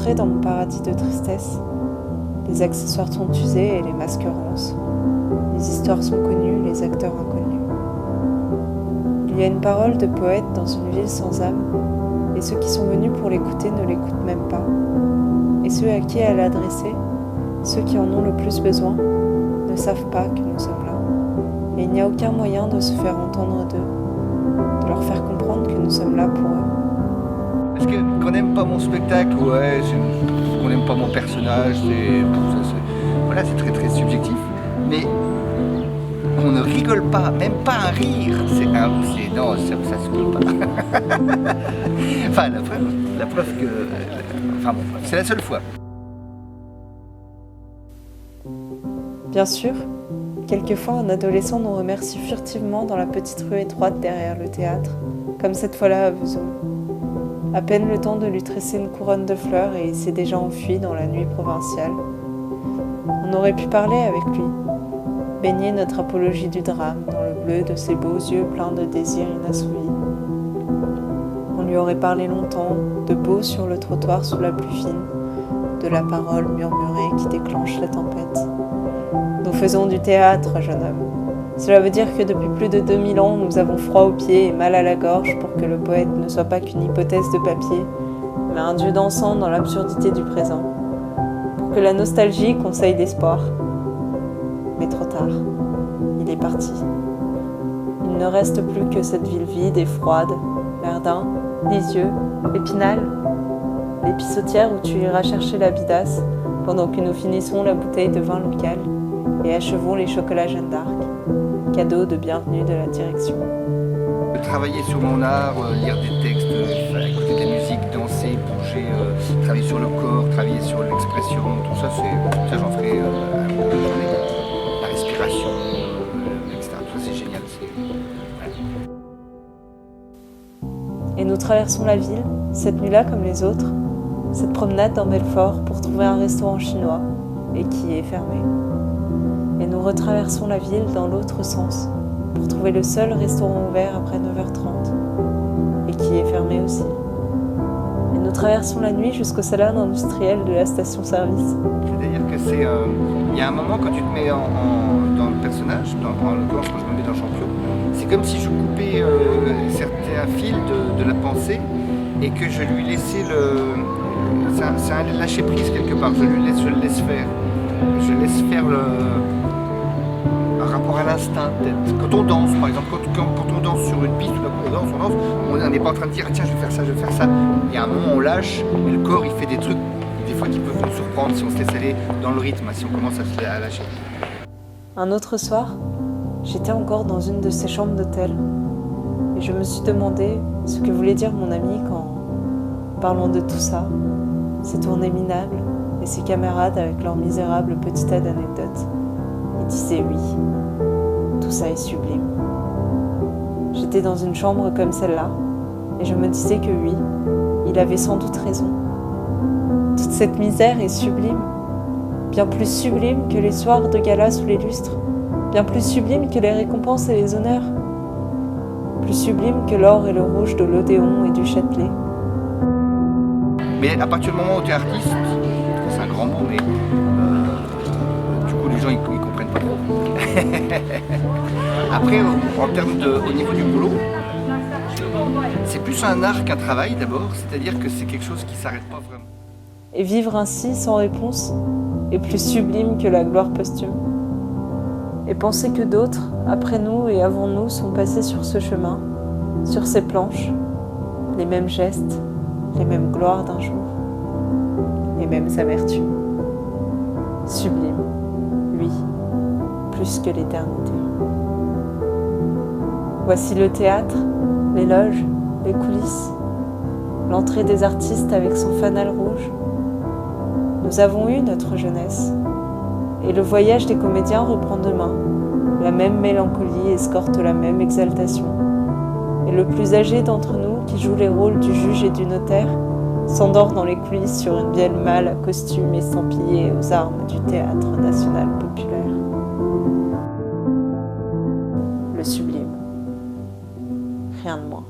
entré dans mon paradis de tristesse. Les accessoires sont usés et les masques rancent. Les histoires sont connues, les acteurs inconnus. Il y a une parole de poète dans une ville sans âme, et ceux qui sont venus pour l'écouter ne l'écoutent même pas. Et ceux à qui elle est adressée, ceux qui en ont le plus besoin, ne savent pas que nous sommes là. Et il n'y a aucun moyen de se faire entendre d'eux, de leur faire comprendre que nous sommes là pour eux. Parce que qu'on n'aime pas mon spectacle, ouais, qu'on n'aime pas mon personnage, voilà, c'est très très subjectif. Mais on ne rigole pas, même pas un rire. Non, ça se peut pas. Enfin, la preuve que, enfin bon, c'est la seule fois. Bien sûr, quelquefois un adolescent nous remercie furtivement dans la petite rue étroite derrière le théâtre, comme cette fois-là à Vesoul. À peine le temps de lui tresser une couronne de fleurs et il s'est déjà enfui dans la nuit provinciale. On aurait pu parler avec lui, baigner notre apologie du drame dans le bleu de ses beaux yeux pleins de désirs inassouvis. On lui aurait parlé longtemps, de beau sur le trottoir sous la pluie fine, de la parole murmurée qui déclenche la tempête. Nous faisons du théâtre, jeune homme. Cela veut dire que depuis plus de 2000 ans, nous avons froid aux pieds et mal à la gorge pour que le poète ne soit pas qu'une hypothèse de papier, mais un dieu dansant dans l'absurdité du présent. Pour que la nostalgie conseille l'espoir. Mais trop tard. Il est parti. Il ne reste plus que cette ville vide et froide, Verdun, Lisieux, Épinal, l'épissotière où tu iras chercher la bidasse pendant que nous finissons la bouteille de vin local et achevons les chocolats Jeanne d'Arc, cadeau de bienvenue de la direction. Travailler sur mon art, lire des textes, écouter de la musique, danser, bouger, travailler sur le corps, travailler sur l'expression, tout ça, ça j'en ferai à longueur de journée. La respiration, etc. Tout ça c'est génial. Et nous traversons la ville, cette nuit-là comme les autres, cette promenade dans Belfort pour trouver un restaurant chinois, et qui est fermé. Et nous retraversons la ville dans l'autre sens, pour trouver le seul restaurant ouvert après 9h30, et qui est fermé aussi. Et nous traversons la nuit jusqu'au salon industriel de la station-service. C'est-à-dire que il y a un moment quand tu te mets dans le personnage, en l'occurrence quand je me mets dans Champion, c'est comme si je coupais certains fils de la pensée et que je lui laissais c'est un lâcher prise quelque part, je le laisse faire. Je laisse faire un rapport à l'instinct peut-être. Quand on danse par exemple, quand on danse sur une piste ou on danse, on n'est pas en train de dire tiens je vais faire ça. Il y a un moment où on lâche et le corps il fait des trucs des fois qui peuvent nous surprendre si on se laisse aller dans le rythme, si on commence à lâcher. Un autre soir, j'étais encore dans une de ces chambres d'hôtel et je me suis demandé ce que voulait dire mon ami quand, parlant de tout ça, ses tournées minables et ses camarades avec leur misérable petit tas d'anecdotes. Il disait oui, tout ça est sublime. J'étais dans une chambre comme celle-là et je me disais que oui, il avait sans doute raison. Toute cette misère est sublime, bien plus sublime que les soirs de gala sous les lustres, bien plus sublime que les récompenses et les honneurs, plus sublime que l'or et le rouge de l'Odéon et du Châtelet. Mais à partir du moment où tu es artiste, c'est un grand mot, mais du coup les gens ils comprennent pas trop. Après, en termes au niveau du boulot, c'est plus un art qu'un travail d'abord, c'est-à-dire que c'est quelque chose qui s'arrête pas vraiment. Et vivre ainsi sans réponse est plus sublime que la gloire posthume. Et penser que d'autres, après nous et avant nous, sont passés sur ce chemin, sur ces planches, les mêmes gestes, les mêmes gloires d'un jour, les mêmes amertumes. Sublime, oui, plus que l'éternité. Voici le théâtre, les loges, les coulisses, l'entrée des artistes avec son fanal rouge. Nous avons eu notre jeunesse, et le voyage des comédiens reprend demain. La même mélancolie escorte la même exaltation. Et le plus âgé d'entre nous, qui joue les rôles du juge et du notaire, s'endort dans les coulisses sur une vieille malle à costume estampillée aux armes du Théâtre national populaire. Le sublime. Rien de moins.